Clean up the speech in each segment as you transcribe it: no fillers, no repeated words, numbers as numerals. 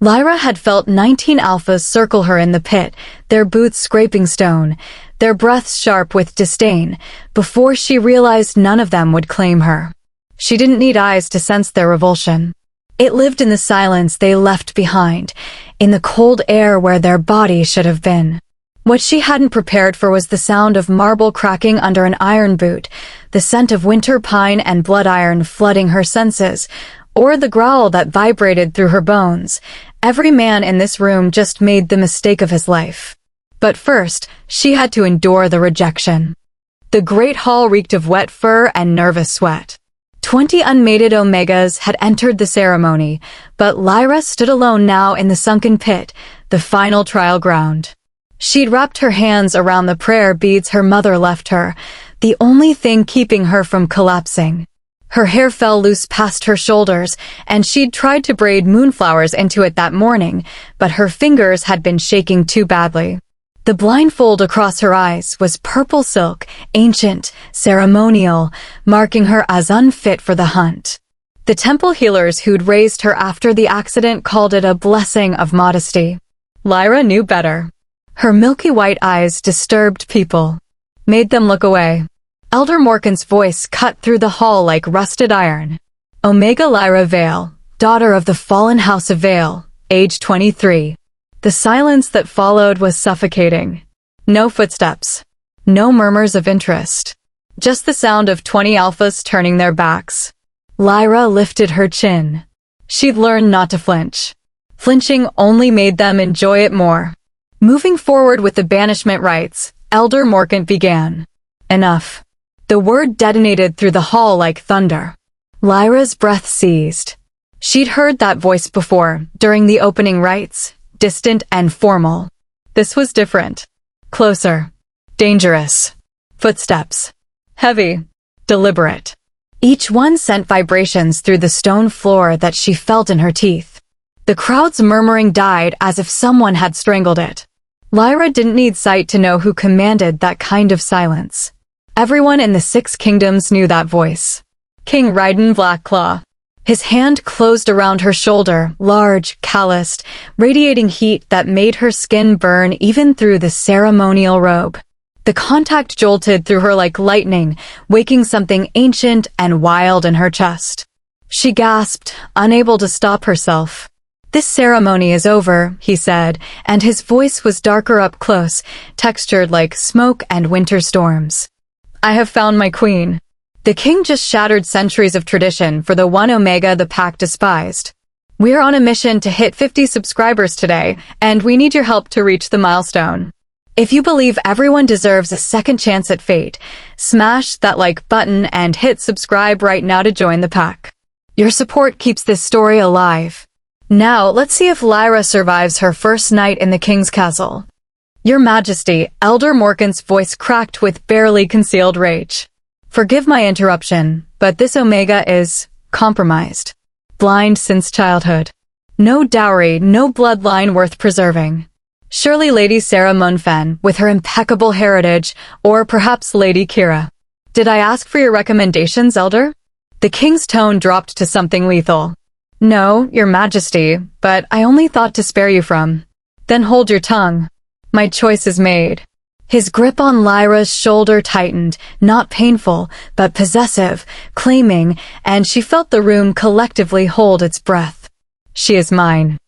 Lyra had felt 19 alphas circle her in the pit, their boots scraping stone, their breaths sharp with disdain, before she realized none of them would claim her. She didn't need eyes to sense their revulsion. It lived in the silence they left behind, in the cold air where their body should have been. What she hadn't prepared for was the sound of marble cracking under an iron boot, the scent of winter pine and blood iron flooding her senses, or the growl that vibrated through her bones. Every man in this room just made the mistake of his life. But first, she had to endure the rejection. The great hall reeked of wet fur and nervous sweat. 20 unmated Omegas had entered the ceremony, but Lyra stood alone now in the sunken pit, the final trial ground. She'd wrapped her hands around the prayer beads her mother left her, the only thing keeping her from collapsing. Her hair fell loose past her shoulders, and she'd tried to braid moonflowers into it that morning, but her fingers had been shaking too badly. The blindfold across her eyes was purple silk, ancient, ceremonial, marking her as unfit for the hunt. The temple healers who'd raised her after the accident called it a blessing of modesty. Lyra knew better. Her milky white eyes disturbed people, made them look away. Elder Morkan's voice cut through the hall like rusted iron. Omega Lyra Vale, daughter of the fallen House of Vale, age 23. The silence that followed was suffocating. No footsteps. No murmurs of interest. Just the sound of 20 alphas turning their backs. Lyra lifted her chin. She'd learned not to flinch. Flinching only made them enjoy it more. Moving forward with the banishment rites, Elder Morkan began. Enough. The word detonated through the hall like thunder. Lyra's breath seized. She'd heard that voice before, during the opening rites, distant and formal. This was different. Closer. Dangerous. Footsteps. Heavy. Deliberate. Each one sent vibrations through the stone floor that she felt in her teeth. The crowd's murmuring died as if someone had strangled it. Lyra didn't need sight to know who commanded that kind of silence. Everyone in the 6 kingdoms knew that voice. King Raiden Blackclaw. His hand closed around her shoulder, large, calloused, radiating heat that made her skin burn even through the ceremonial robe. The contact jolted through her like lightning, waking something ancient and wild in her chest. She gasped, unable to stop herself. "This ceremony is over," he said, and his voice was darker up close, textured like smoke and winter storms. "I have found my queen." The king just shattered centuries of tradition for the one Omega the pack despised. "We're on a mission to hit 50 subscribers today, and we need your help to reach the milestone. If you believe everyone deserves a second chance at fate, smash that like button and hit subscribe right now to join the pack. Your support keeps this story alive. Now, let's see if Lyra survives her first night in the king's castle." "Your Majesty," Elder Morkan's voice cracked with barely concealed rage. "Forgive my interruption, but this Omega is compromised. Blind since childhood. No dowry, no bloodline worth preserving. Surely Lady Sarah Munfen, with her impeccable heritage, or perhaps Lady Kira. Did I ask for your recommendations, Elder?" The king's tone dropped to something lethal. "No, Your Majesty, but I only thought to spare you from." "Then hold your tongue. My choice is made." His grip on Lyra's shoulder tightened, not painful, but possessive, claiming, and she felt the room collectively hold its breath. "She is mine."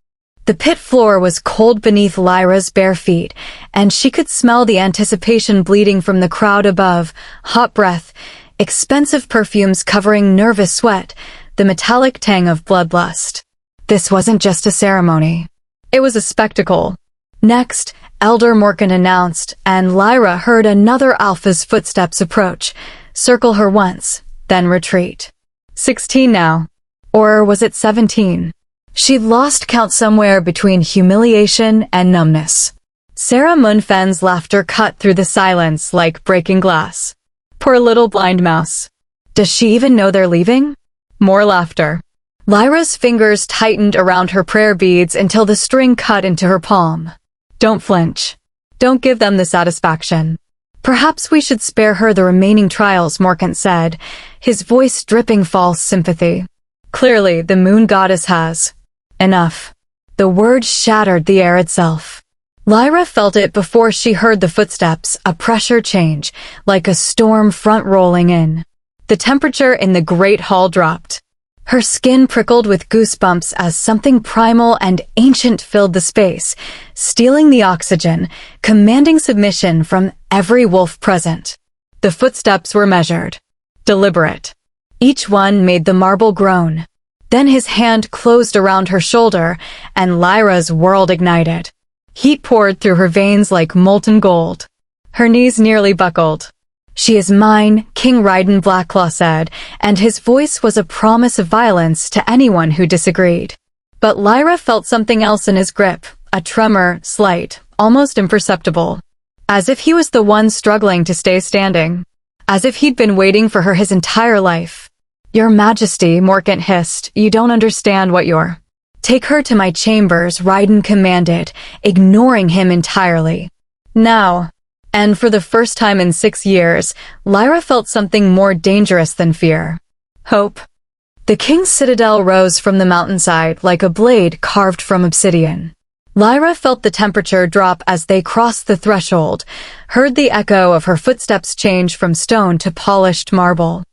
The pit floor was cold beneath Lyra's bare feet, and she could smell the anticipation bleeding from the crowd above, hot breath, expensive perfumes covering nervous sweat, the metallic tang of bloodlust. This wasn't just a ceremony. It was a spectacle. Next, Elder Morkan announced, and Lyra heard another alpha's footsteps approach, circle her once, then retreat. 16 now. Or was it 17? She'd lost count somewhere between humiliation and numbness. Sarah Munfen's laughter cut through the silence like breaking glass. Poor little blind mouse. Does she even know they're leaving? More laughter. Lyra's fingers tightened around her prayer beads until the string cut into her palm. "Don't flinch. Don't give them the satisfaction. Perhaps we should spare her the remaining trials," Morkan said, his voice dripping false sympathy. "Clearly, the moon goddess has enough." The word shattered the air itself. Lyra felt it before she heard the footsteps, a pressure change, like a storm front rolling in. The temperature in the great hall dropped. Her skin prickled with goosebumps as something primal and ancient filled the space, stealing the oxygen, commanding submission from every wolf present. The footsteps were measured, deliberate. Each one made the marble groan. Then his hand closed around her shoulder, and Lyra's world ignited. Heat poured through her veins like molten gold. Her knees nearly buckled. "She is mine," King Ryden Blackclaw said, and his voice was a promise of violence to anyone who disagreed. But Lyra felt something else in his grip, a tremor, slight, almost imperceptible. As if he was the one struggling to stay standing. As if he'd been waiting for her his entire life. "Your Majesty," Morkant hissed, "you don't understand what you're—" "Take her to my chambers," Ryden commanded, ignoring him entirely. Now. And for the first time in 6 years, Lyra felt something more dangerous than fear. Hope. The king's citadel rose from the mountainside like a blade carved from obsidian. Lyra felt the temperature drop as they crossed the threshold, heard the echo of her footsteps change from stone to polished marble.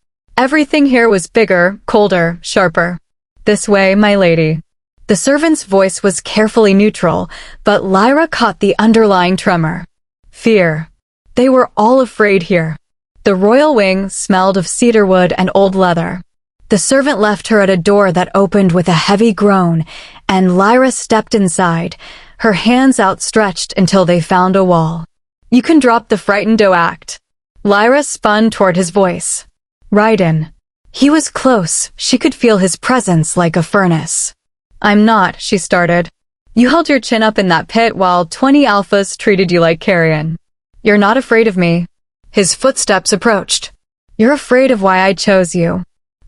Everything here was bigger, colder, sharper. "This way, my lady." The servant's voice was carefully neutral, but Lyra caught the underlying tremor. Fear. They were all afraid here. The royal wing smelled of cedarwood and old leather. The servant left her at a door that opened with a heavy groan, and Lyra stepped inside, her hands outstretched until they found a wall. "You can drop the frightened act." Lyra spun toward his voice. Ryden. He was close, she could feel his presence like a furnace. "I'm not," she started. "You held your chin up in that pit while 20 alphas treated you like carrion. You're not afraid of me." His footsteps approached. "You're afraid of why I chose you."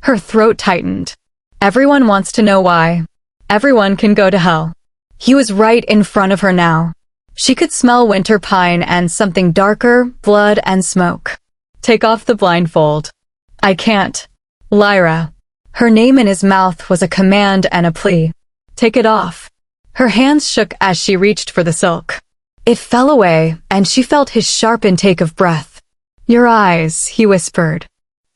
Her throat tightened. "Everyone wants to know why. Everyone can go to hell." He was right in front of her now. She could smell winter pine and something darker, blood and smoke. "Take off the blindfold." "I can't." "Lyra." Her name in his mouth was a command and a plea. "Take it off." Her hands shook as she reached for the silk. It fell away, and she felt his sharp intake of breath. "Your eyes," he whispered.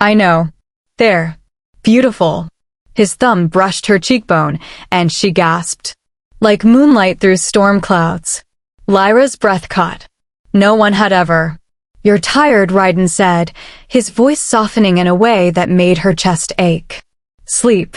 "I know. There. Beautiful." His thumb brushed her cheekbone, and she gasped. Like moonlight through storm clouds. Lyra's breath caught. No one had ever. "You're tired," Ryden said, his voice softening in a way that made her chest ache. "Sleep.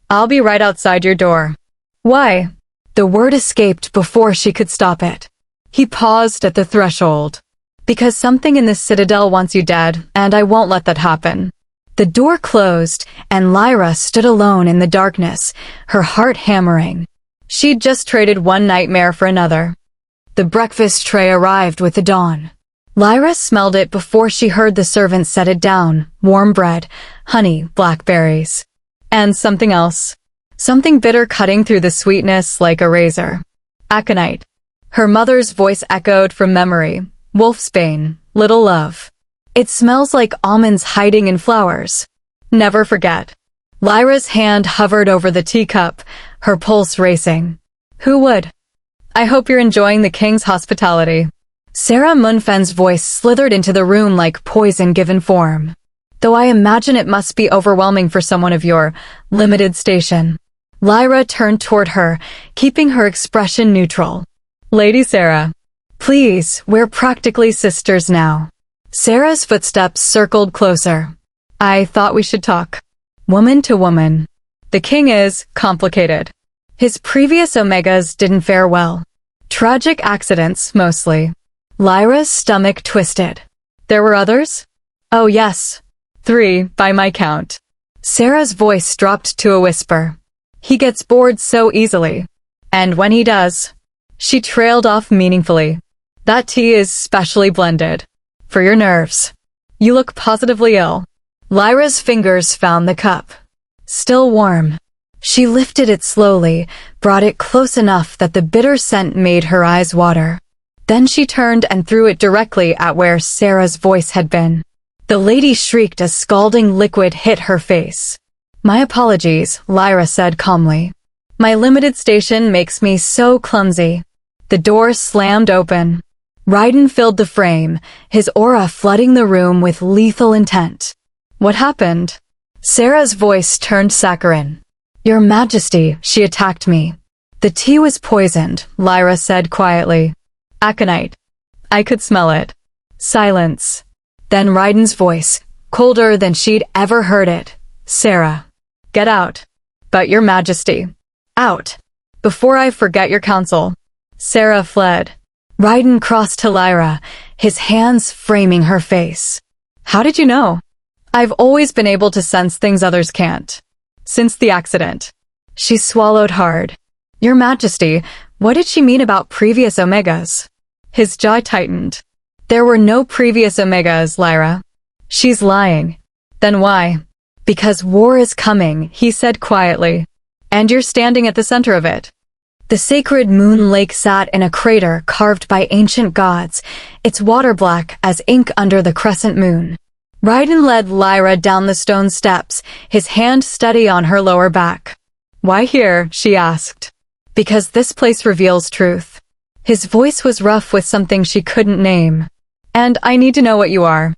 I'll be right outside your door." "Why?" The word escaped before she could stop it. He paused at the threshold. "Because something in this citadel wants you dead, and I won't let that happen." The door closed, and Lyra stood alone in the darkness, her heart hammering. She'd just traded one nightmare for another. The breakfast tray arrived with the dawn. Lyra smelled it before she heard the servant set it down, warm bread, honey, blackberries. And something else. Something bitter cutting through the sweetness like a razor. Aconite. Her mother's voice echoed from memory. Wolfsbane, little love. It smells like almonds hiding in flowers. Never forget. Lyra's hand hovered over the teacup, her pulse racing. Who would? "I hope you're enjoying the king's hospitality." Sarah Munfen's voice slithered into the room like poison given form. "Though I imagine it must be overwhelming for someone of your limited station." Lyra turned toward her, keeping her expression neutral. "Lady Sarah. Please, we're practically sisters now." Sarah's footsteps circled closer. "I thought we should talk. Woman to woman. The king is complicated. His previous Omegas didn't fare well. Tragic accidents, mostly." Lyra's stomach twisted. "There were others?" "Oh yes. 3, by my count." Sarah's voice dropped to a whisper. "He gets bored so easily. And when he does..." She trailed off meaningfully. "That tea is specially blended. For your nerves. You look positively ill." Lyra's fingers found the cup. Still warm. She lifted it slowly, brought it close enough that the bitter scent made her eyes water. Then she turned and threw it directly at where Sarah's voice had been. The lady shrieked as scalding liquid hit her face. "My apologies," Lyra said calmly. My limited station makes me so clumsy. The door slammed open. Raiden filled the frame, his aura flooding the room with lethal intent. What happened? Sarah's voice turned saccharine. Your Majesty, she attacked me. The tea was poisoned, Lyra said quietly. Aconite. I could smell it. Silence. Then Raiden's voice, colder than she'd ever heard it. Sarah. Get out. But Your Majesty. Out. Before I forget your counsel. Sarah fled. Raiden crossed to Lyra, his hands framing her face. How did you know? I've always been able to sense things others can't. Since the accident. She swallowed hard. Your Majesty, what did she mean about previous Omegas? His jaw tightened. There were no previous Omegas, Lyra. She's lying. Then why? Because war is coming, he said quietly. And you're standing at the center of it. The sacred moon lake sat in a crater carved by ancient gods, its water black as ink under the crescent moon. Raiden led Lyra down the stone steps, his hand steady on her lower back. Why here? She asked. Because this place reveals truth. His voice was rough with something she couldn't name. And I need to know what you are.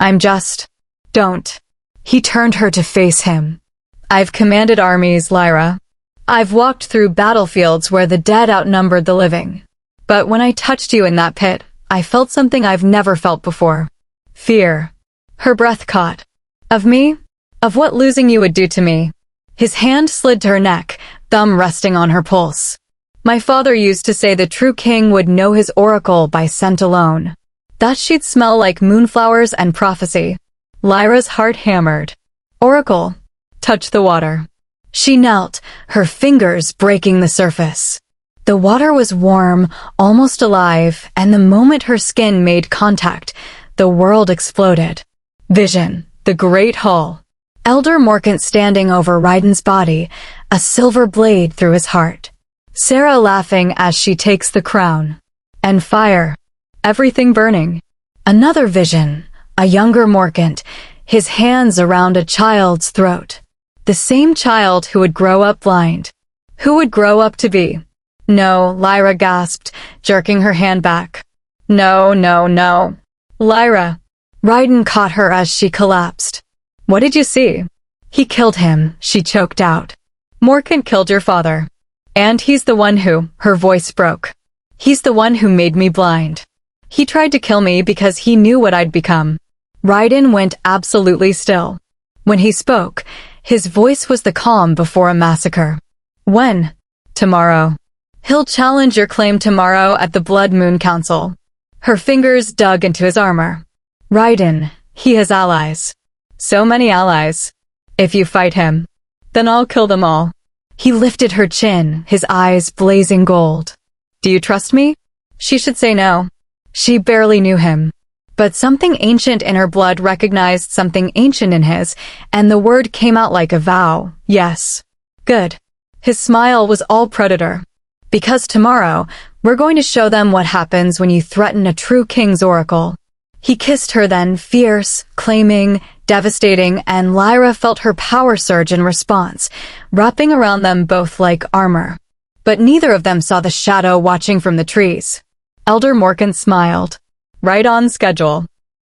I'm just... Don't. He turned her to face him. I've commanded armies, Lyra. I've walked through battlefields where the dead outnumbered the living. But when I touched you in that pit, I felt something I've never felt before. Fear. Her breath caught. Of me? Of what losing you would do to me? His hand slid to her neck, thumb resting on her pulse. My father used to say the true king would know his oracle by scent alone. That she'd smell like moonflowers and prophecy. Lyra's heart hammered. Oracle. Touch the water. She knelt, her fingers breaking the surface. The water was warm, almost alive, and the moment her skin made contact, the world exploded. Vision. The Great Hall. Elder Morkant standing over Raiden's body, a silver blade through his heart. Sarah laughing as she takes the crown. And fire. Everything burning. Another vision. A younger Morkant, his hands around a child's throat. The same child who would grow up blind. Who would grow up to be? No, Lyra gasped, jerking her hand back. No, no, no. Lyra. Raiden caught her as she collapsed. What did you see? He killed him, she choked out. Morkant killed your father. And he's the one who, her voice broke. He's the one who made me blind. He tried to kill me because he knew what I'd become. Raiden went absolutely still. When he spoke, his voice was the calm before a massacre. When? Tomorrow. He'll challenge your claim tomorrow at the Blood Moon Council. Her fingers dug into his armor. Raiden, he has allies. So many allies. If you fight him, then I'll kill them all. He lifted her chin, his eyes blazing gold. Do you trust me? She should say no. She barely knew him. But something ancient in her blood recognized something ancient in his, and the word came out like a vow. Yes. Good. His smile was all predator. Because tomorrow, we're going to show them what happens when you threaten a true king's oracle. He kissed her then, fierce, claiming, devastating, and Lyra felt her power surge in response, wrapping around them both like armor. But neither of them saw the shadow watching from the trees. Elder Morkant smiled. Right on schedule.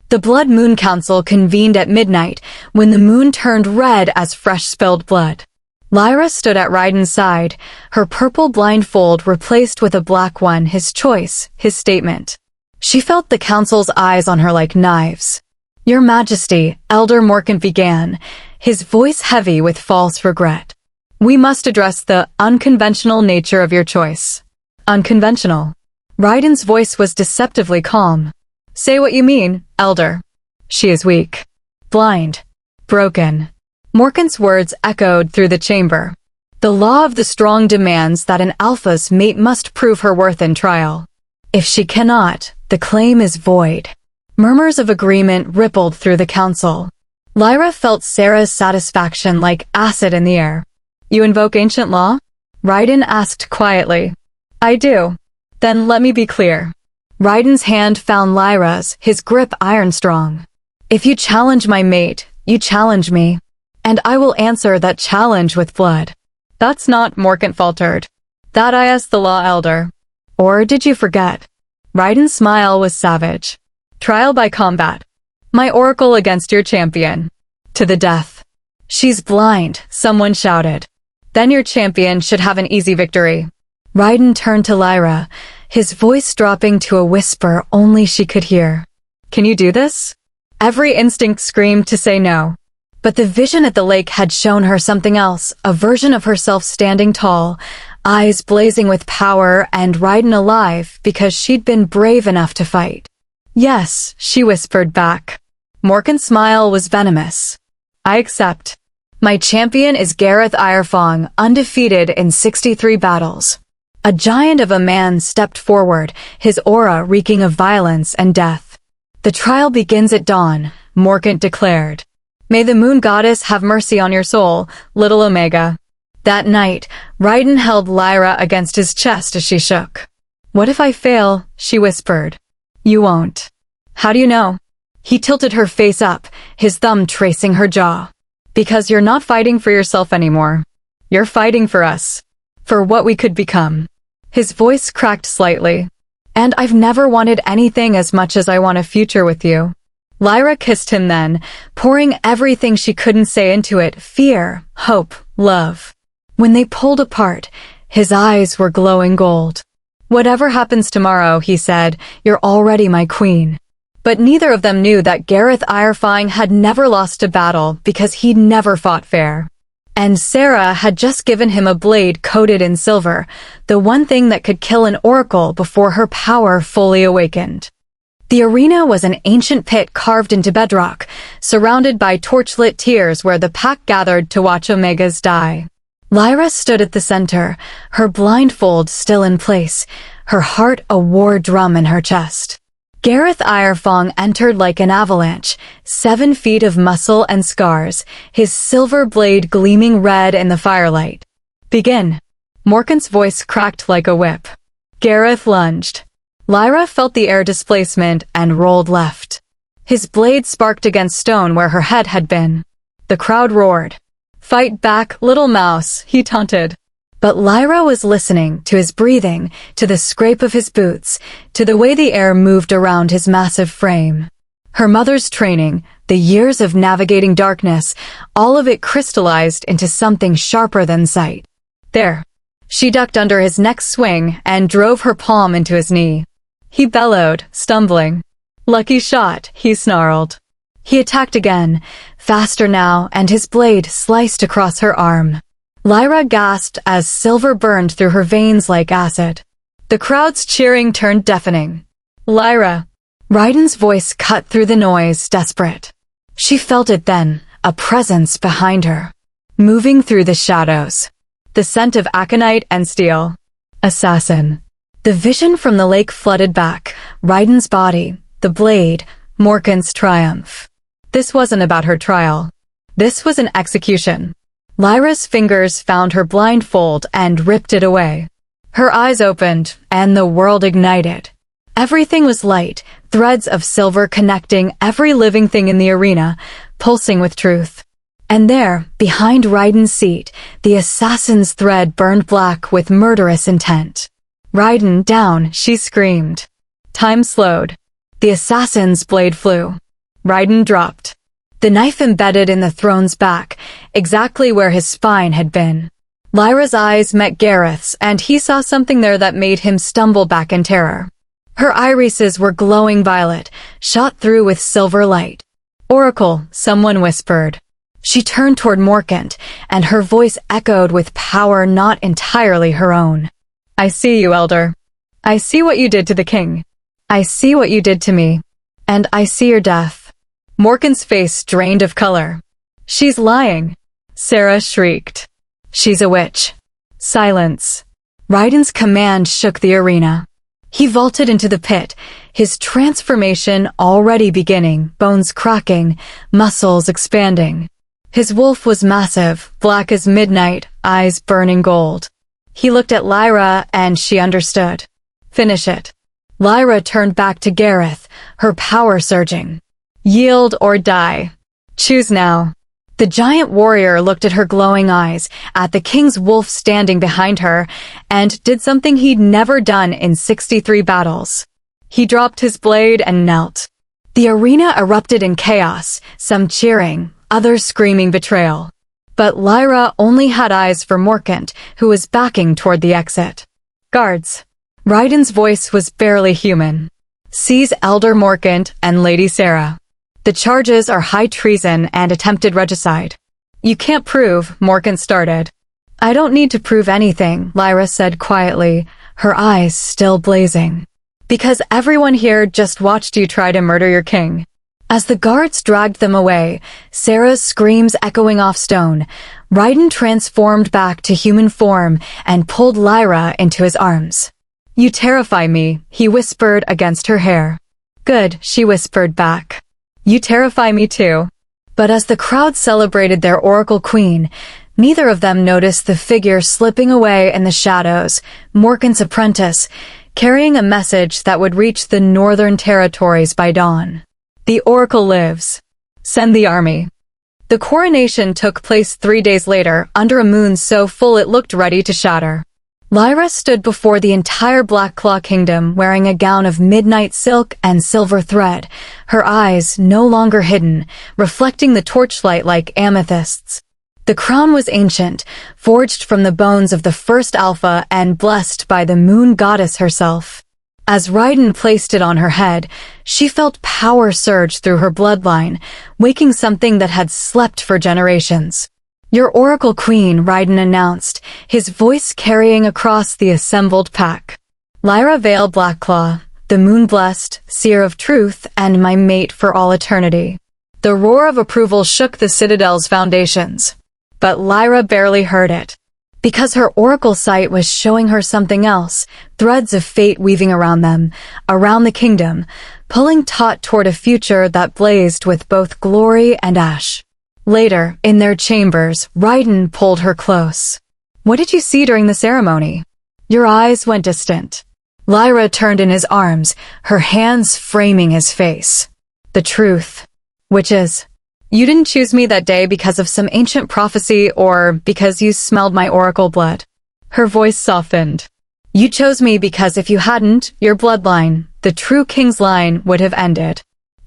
The Blood Moon Council convened at midnight when the moon turned red as fresh spilled blood. Lyra stood at Raiden's side, her purple blindfold replaced with a black one, his choice, his statement. She felt the council's eyes on her like knives. Your Majesty, Elder Morkant began, his voice heavy with false regret. We must address the unconventional nature of your choice. Unconventional. Raiden's voice was deceptively calm. Say what you mean, Elder. She is weak. Blind. Broken. Morkant's words echoed through the chamber. The law of the strong demands that an alpha's mate must prove her worth in trial. If she cannot, the claim is void. Murmurs of agreement rippled through the council. Lyra felt Sarah's satisfaction like acid in the air. You invoke ancient law? Raiden asked quietly. I do. Then let me be clear. Raiden's hand found Lyra's, his grip iron-strong. If you challenge my mate, you challenge me. And I will answer that challenge with blood. That's not, Morkant faltered. That I asked the law elder. Or did you forget? Raiden's smile was savage. Trial by combat. My oracle against your champion. To the death. She's blind, someone shouted. Then your champion should have an easy victory. Raiden turned to Lyra, his voice dropping to a whisper only she could hear. Can you do this? Every instinct screamed to say no. But the vision at the lake had shown her something else, a version of herself standing tall, eyes blazing with power, and Raiden alive because she'd been brave enough to fight. Yes, she whispered back. Morkant's smile was venomous. I accept. My champion is Gareth Irefong, undefeated in 63 battles. A giant of a man stepped forward, his aura reeking of violence and death. The trial begins at dawn, Morkant declared. May the moon goddess have mercy on your soul, little Omega. That night, Raiden held Lyra against his chest as she shook. What if I fail? She whispered. You won't. How do you know? He tilted her face up, his thumb tracing her jaw. Because you're not fighting for yourself anymore. You're fighting for us. For what we could become. His voice cracked slightly. And I've never wanted anything as much as I want a future with you. Lyra kissed him then, pouring everything she couldn't say into it, fear, hope, love. When they pulled apart, his eyes were glowing gold. Whatever happens tomorrow, he said, you're already my queen. But neither of them knew that Gareth Irefong had never lost a battle because he'd never fought fair. And Sarah had just given him a blade coated in silver, the one thing that could kill an oracle before her power fully awakened. The arena was an ancient pit carved into bedrock, surrounded by torchlit tiers where the pack gathered to watch Omegas die. Lyra stood at the center, her blindfold still in place, her heart a war drum in her chest. Gareth Irefong entered like an avalanche, 7 feet of muscle and scars, his silver blade gleaming red in the firelight. Begin. Morkant's voice cracked like a whip. Gareth lunged. Lyra felt the air displacement and rolled left. His blade sparked against stone where her head had been. The crowd roared. Fight back, little mouse, he taunted. But Lyra was listening to his breathing, to the scrape of his boots, to the way the air moved around his massive frame. Her mother's training, the years of navigating darkness, all of it crystallized into something sharper than sight. There. She ducked under his next swing and drove her palm into his knee. He bellowed, stumbling. Lucky shot, he snarled. He attacked again, faster now, and his blade sliced across her arm. Lyra gasped as silver burned through her veins like acid. The crowd's cheering turned deafening. Lyra. Raiden's voice cut through the noise, desperate. She felt it then, a presence behind her. Moving through the shadows. The scent of aconite and steel. Assassin. The vision from the lake flooded back, Raiden's body, the blade, Morkant's triumph. This wasn't about her trial. This was an execution. Lyra's fingers found her blindfold and ripped it away. Her eyes opened, and the world ignited. Everything was light, threads of silver connecting every living thing in the arena, pulsing with truth. And there, behind Raiden's seat, the assassin's thread burned black with murderous intent. Raiden, down, she screamed. Time slowed. The assassin's blade flew. Raiden dropped. The knife embedded in the throne's back, exactly where his spine had been. Lyra's eyes met Gareth's, and he saw something there that made him stumble back in terror. Her irises were glowing violet, shot through with silver light. Oracle, someone whispered. She turned toward Morkant, and her voice echoed with power not entirely her own. I see you, Elder. I see what you did to the king. I see what you did to me. And I see your death. Morkant's face drained of color. She's lying. Sarah shrieked. She's a witch. Silence. Raiden's command shook the arena. He vaulted into the pit, his transformation already beginning, bones cracking, muscles expanding. His wolf was massive, black as midnight, eyes burning gold. He looked at Lyra and she understood. Finish it. Lyra turned back to Gareth, her power surging. Yield or die. Choose now. The giant warrior looked at her glowing eyes, at the king's wolf standing behind her, and did something he'd never done in 63 battles. He dropped his blade and knelt. The arena erupted in chaos, some cheering, others screaming betrayal. But Lyra only had eyes for Morkant, who was backing toward the exit. Guards. Ryden's voice was barely human. Seize Elder Morkant and Lady Sarah. The charges are high treason and attempted regicide. You can't prove, Morkant started. I don't need to prove anything, Lyra said quietly, her eyes still blazing. Because everyone here just watched you try to murder your king. As the guards dragged them away, Sarah's screams echoing off stone, Ryden transformed back to human form and pulled Lyra into his arms. You terrify me, he whispered against her hair. Good, she whispered back. You terrify me too. But as the crowd celebrated their Oracle Queen, neither of them noticed the figure slipping away in the shadows, Morkant's apprentice, carrying a message that would reach the northern territories by dawn. The Oracle lives. Send the army. The coronation took place 3 days later, under a moon so full it looked ready to shatter. Lyra stood before the entire Blackclaw kingdom wearing a gown of midnight silk and silver thread, her eyes no longer hidden, reflecting the torchlight like amethysts. The crown was ancient, forged from the bones of the first Alpha and blessed by the moon goddess herself. As Ryden placed it on her head, she felt power surge through her bloodline, waking something that had slept for generations. Your Oracle Queen, Ryden announced, his voice carrying across the assembled pack. Lyra Vale Blackclaw, the moon-blessed, seer of truth, and my mate for all eternity. The roar of approval shook the Citadel's foundations. But Lyra barely heard it. Because her oracle sight was showing her something else, threads of fate weaving around them, around the kingdom, pulling taut toward a future that blazed with both glory and ash. Later, in their chambers, Ryden pulled her close. What did you see during the ceremony? Your eyes went distant. Lyra turned in his arms, her hands framing his face. The truth. Which is, you didn't choose me that day because of some ancient prophecy or because you smelled my oracle blood. Her voice softened. You chose me because if you hadn't, your bloodline, the true king's line, would have ended.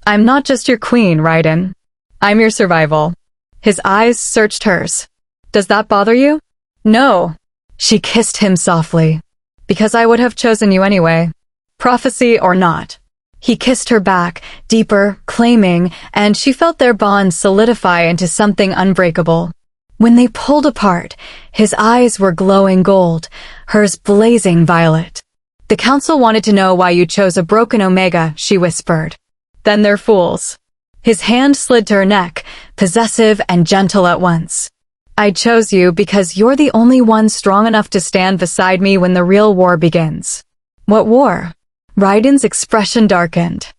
I'm not just your queen, Ryden. I'm your survival. His eyes searched hers. Does that bother you? No. She kissed him softly. Because I would have chosen you anyway. Prophecy or not. He kissed her back, deeper, claiming, and she felt their bond solidify into something unbreakable. When they pulled apart, his eyes were glowing gold, hers blazing violet. The council wanted to know why you chose a broken Omega, she whispered. Then they're fools. His hand slid to her neck, possessive and gentle at once. I chose you because you're the only one strong enough to stand beside me when the real war begins. What war? Ryden's expression darkened.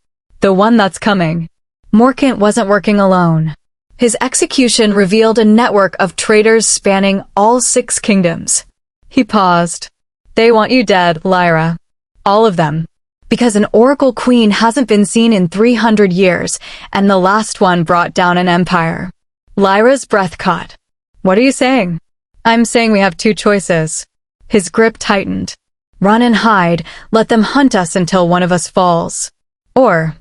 The one that's coming. Morkant wasn't working alone. His execution revealed a network of traitors spanning all 6 kingdoms. He paused. They want you dead, Lyra. All of them. Because an Oracle Queen hasn't been seen in 300 years, and the last one brought down an empire. Lyra's breath caught. What are you saying? I'm saying we have 2 choices. His grip tightened. Run and hide, let them hunt us until one of us falls. Or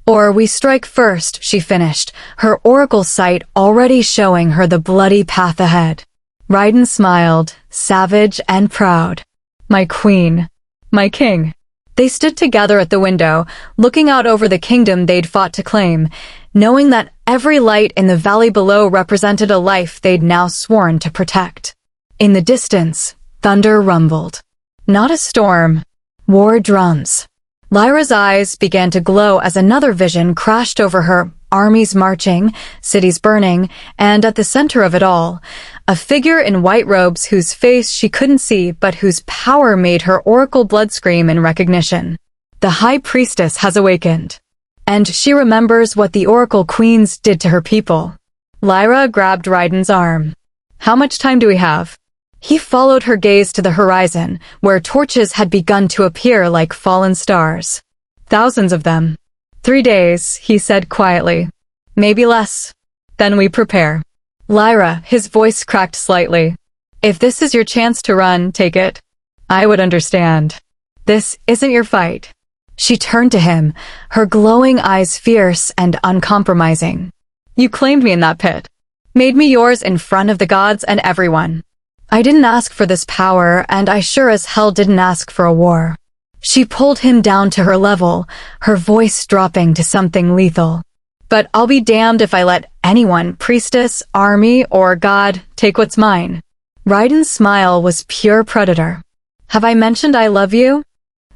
we strike first, she finished, her oracle sight already showing her the bloody path ahead. Ryden smiled, savage and proud. My queen. My king. They stood together at the window, looking out over the kingdom they'd fought to claim, knowing that every light in the valley below represented a life they'd now sworn to protect. In the distance, thunder rumbled. Not a storm. War drums. Lyra's eyes began to glow as another vision crashed over her, armies marching, cities burning, and at the center of it all, a figure in white robes whose face she couldn't see but whose power made her oracle blood scream in recognition. The High Priestess has awakened. And she remembers what the Oracle Queens did to her people. Lyra grabbed Ryden's arm. How much time do we have? He followed her gaze to the horizon, where torches had begun to appear like fallen stars. Thousands of them. 3 days, he said quietly. Maybe less. Then we prepare. Lyra, his voice cracked slightly. If this is your chance to run, take it. I would understand. This isn't your fight. She turned to him, her glowing eyes fierce and uncompromising. You claimed me in that pit. Made me yours in front of the gods and everyone. I didn't ask for this power, and I sure as hell didn't ask for a war. She pulled him down to her level, her voice dropping to something lethal. But I'll be damned if I let anyone, priestess, army, or god, take what's mine. Raiden's smile was pure predator. Have I mentioned I love you?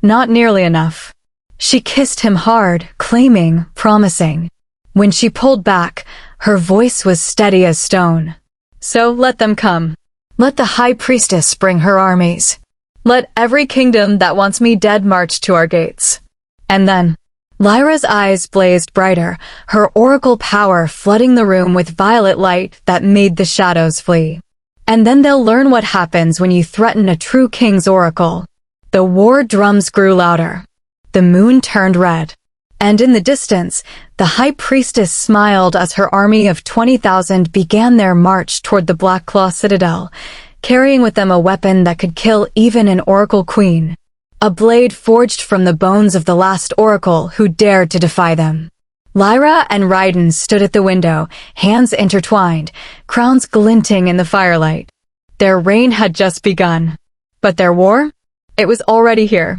Not nearly enough. She kissed him hard, claiming, promising. When she pulled back, her voice was steady as stone. So let them come. Let the high priestess bring her armies. Let every kingdom that wants me dead march to our gates. And then, Lyra's eyes blazed brighter, her oracle power flooding the room with violet light that made the shadows flee. And then they'll learn what happens when you threaten a true king's oracle. The war drums grew louder. The moon turned red. And in the distance, the high priestess smiled as her army of 20,000 began their march toward the Black Claw Citadel, carrying with them a weapon that could kill even an oracle queen. A blade forged from the bones of the last oracle who dared to defy them. Lyra and Raiden stood at the window, hands intertwined, crowns glinting in the firelight. Their reign had just begun. But their war? It was already here.